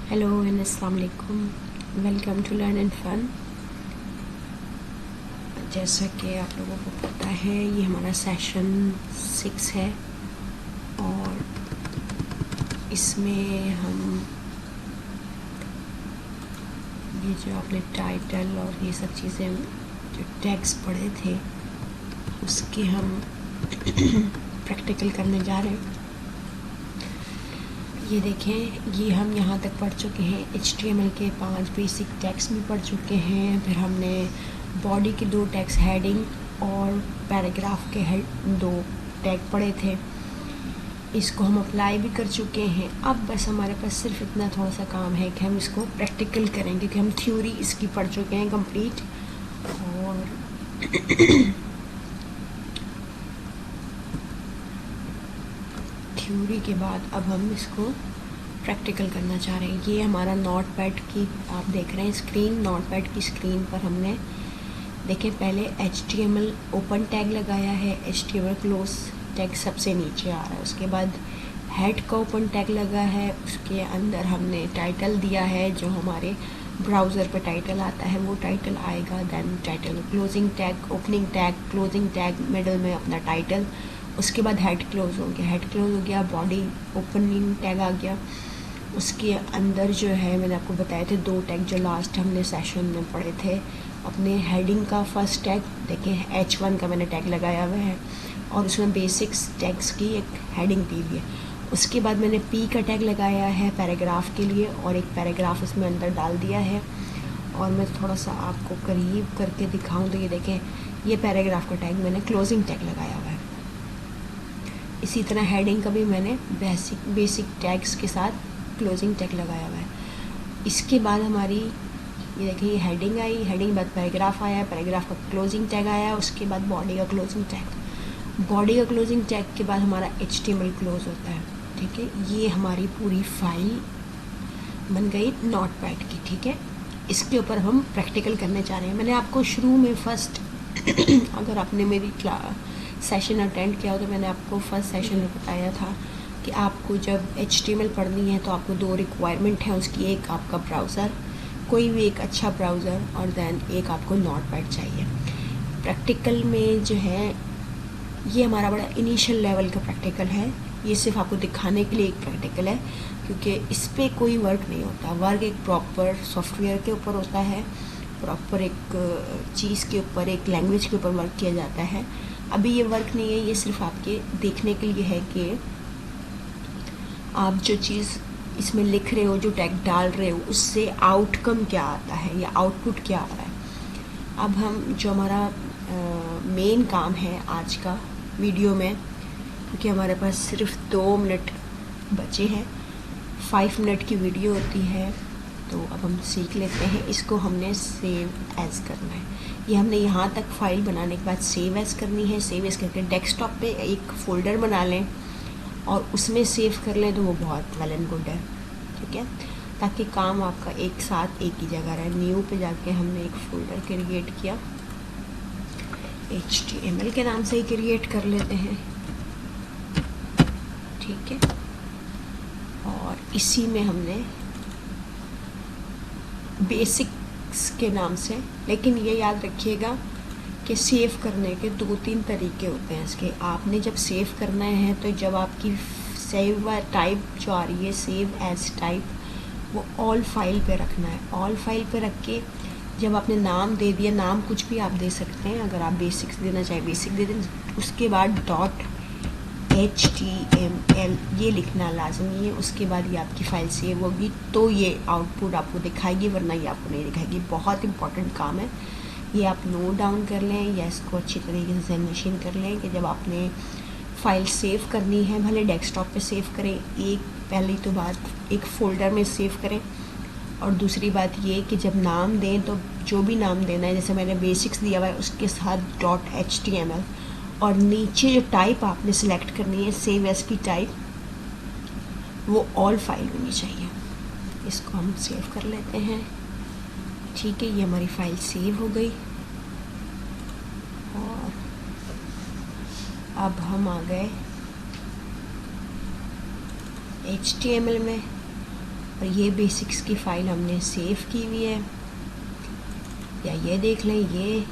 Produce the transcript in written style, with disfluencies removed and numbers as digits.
Hello and अस्सलाम वालेकुम। Welcome to learn and fun. जैसा कि आप लोगों को पता है, ये हमारा सेशन 6 है और इसमें हम ये जो आपने टाइटल और ये सब चीज़ें जो टैग्स पढ़े थे उसके हम प्रैक्टिकल करने जा रहे हैं। ये देखें, ये हम यहाँ तक पढ़ चुके हैं। HTML के 5 बेसिक टैग्स भी पढ़ चुके हैं। फिर हमने बॉडी के 2 टैग्स, हेडिंग और पैराग्राफ के 2 टैग पढ़े थे। इसको हम अप्लाई भी कर चुके हैं। अब बस हमारे पास सिर्फ इतना थोड़ा सा काम है कि हम इसको प्रैक्टिकल करें, क्योंकि हम थ्योरी इसकी पढ़ चुके हैं कंप्लीट। और थ्योरी के बाद अब हम इसको प्रैक्टिकल करना चाह रहे हैं। ये हमारा नोटपैड की आप देख रहे हैं स्क्रीन। नोटपैड की स्क्रीन पर हमने देखें, पहले HTML ओपन टैग लगाया है, HTML क्लोज टैग सबसे नीचे आ रहा है। उसके बाद हेड का ओपन टैग लगा है, उसके अंदर हमने टाइटल दिया है, जो हमारे ब्राउज़र पर टाइटल आता है वो टाइटल आएगा। Then title closing tag, opening tag, closing tag, middle में अपना टाइटल। उसके बाद हेड क्लोज हो गया, हेड क्लोज हो गया, बॉडी ओपनिंग टैग आ गया। उसके अंदर जो है मैंने आपको बताए थे 2 टैग जो लास्ट हमने सेशन में पढ़े थे। अपने हेडिंग का फर्स्ट टैग देखें, H1 का मैंने टैग लगाया हुआ है और उसमें बेसिक्स टैग्स की एक हेडिंग दी हुई है। उसके बाद मैंने P का टैग लगाया है पैराग्राफ के लिए और एक पैराग्राफ उसमें अंदर डाल दिया है। और मैं थोड़ा सा आपको करीब करके दिखाऊं तो ये देखें, ये पैराग्राफ का टैग मैंने क्लोजिंग टैग लगाया हुआ है। इसी तरह हेडिंग का भी मैंने बेसिक टैग्स के साथ क्लोजिंग टैग लगाया हुआ है। इसके बाद हमारी ये देखिए, ये हेडिंग आई, हेडिंग बाद पैराग्राफ आया, पैराग्राफ का क्लोजिंग टैग आया, उसके बाद बॉडी का क्लोजिंग टैग, बॉडी का क्लोजिंग टैग के बाद हमारा HTML क्लोज होता है। ठीक है, ये हमारी पूरी फाइल बन गई नोटपैड की। ठीक है, इसके ऊपर हम प्रैक्टिकल करने जा रहे हैं। मैंने आपको शुरू में फर्स्ट अगर आपने मेरी सेशन अटेंड किया हो तो मैंने आपको फर्स्ट सेशन में बताया था कि आपको जब HTML पढ़नी है तो आपको 2 रिक्वायरमेंट है उसकी। एक आपका ब्राउज़र, कोई भी एक अच्छा ब्राउज़र, और देन एक आपको नोटपैड चाहिए। प्रैक्टिकल में जो है ये हमारा बड़ा इनिशियल लेवल का प्रैक्टिकल है। ये सिर्फ आपको दिखाने के लिए एक प्रैक्टिकल है, क्योंकि इस पर कोई वर्क नहीं होता। वर्क एक प्रॉपर सॉफ्टवेयर के ऊपर होता है, प्रॉपर एक चीज़ के ऊपर, एक लैंग्वेज के ऊपर वर्क किया जाता है। अभी ये वर्क नहीं है, ये सिर्फ आपके देखने के लिए है कि आप जो चीज़ इसमें लिख रहे हो, जो टैग डाल रहे हो, उससे आउटकम क्या आता है या आउटपुट क्या आ रहा है। अब हम जो हमारा मेन काम है आज का वीडियो में, क्योंकि हमारे पास सिर्फ 2 मिनट बचे हैं, 5 मिनट की वीडियो होती है, तो अब हम सीख लेते हैं। इसको हमने सेव एज़ करना है। ये हमने यहाँ तक फाइल बनाने के बाद सेव एज़ करनी है। सेव एज़ करके डेस्कटॉप पे एक फ़ोल्डर बना लें और उसमें सेव कर लें तो वो बहुत वेल एंड गुड है। ठीक है, ताकि काम आपका एक साथ एक ही जगह रहे। न्यू पे जाके हमने एक फ़ोल्डर क्रिएट किया, HTML के नाम से ही क्रिएट कर लेते हैं। ठीक है, और इसी में हमने बेसिक्स के नाम से, लेकिन ये याद रखिएगा कि सेव करने के 2-3 तरीके होते हैं इसके। आपने जब सेव करना है तो जब आपकी सेव टाइप जो आ रही है, सेव एज टाइप, वो ऑल फाइल पे रखना है। ऑल फाइल पे रख के जब आपने नाम दे दिया, नाम कुछ भी आप दे सकते हैं, अगर आप बेसिक्स देना चाहें बेसिक दे दें। उसके बाद .html ये लिखना लाजमी है। उसके बाद ये आपकी फ़ाइल सेव होगी तो ये आउटपुट आपको दिखाएगी, वरना ये आपको नहीं दिखाएगी। बहुत इंपॉर्टेंट काम है, ये आप नोट डाउन कर लें या इसको अच्छी तरीके से मशीन कर लें कि जब आपने फ़ाइल सेव करनी है, भले डेस्कटॉप पे सेव करें, एक पहली तो बात एक फ़ोल्डर में सेव करें, और दूसरी बात ये कि जब नाम दें तो जो भी नाम देना है, जैसे मैंने बेसिक्स दिया हुआ है उसके साथ .html, और नीचे जो टाइप आपने सेलेक्ट करनी है सेव एज की टाइप, वो ऑल फाइल होनी चाहिए। इसको हम सेव कर लेते हैं। ठीक है, ये हमारी फ़ाइल सेव हो गई और अब हम आ गए HTML में। और ये बेसिक्स की फ़ाइल हमने सेव की हुई है, या ये देख लें, ये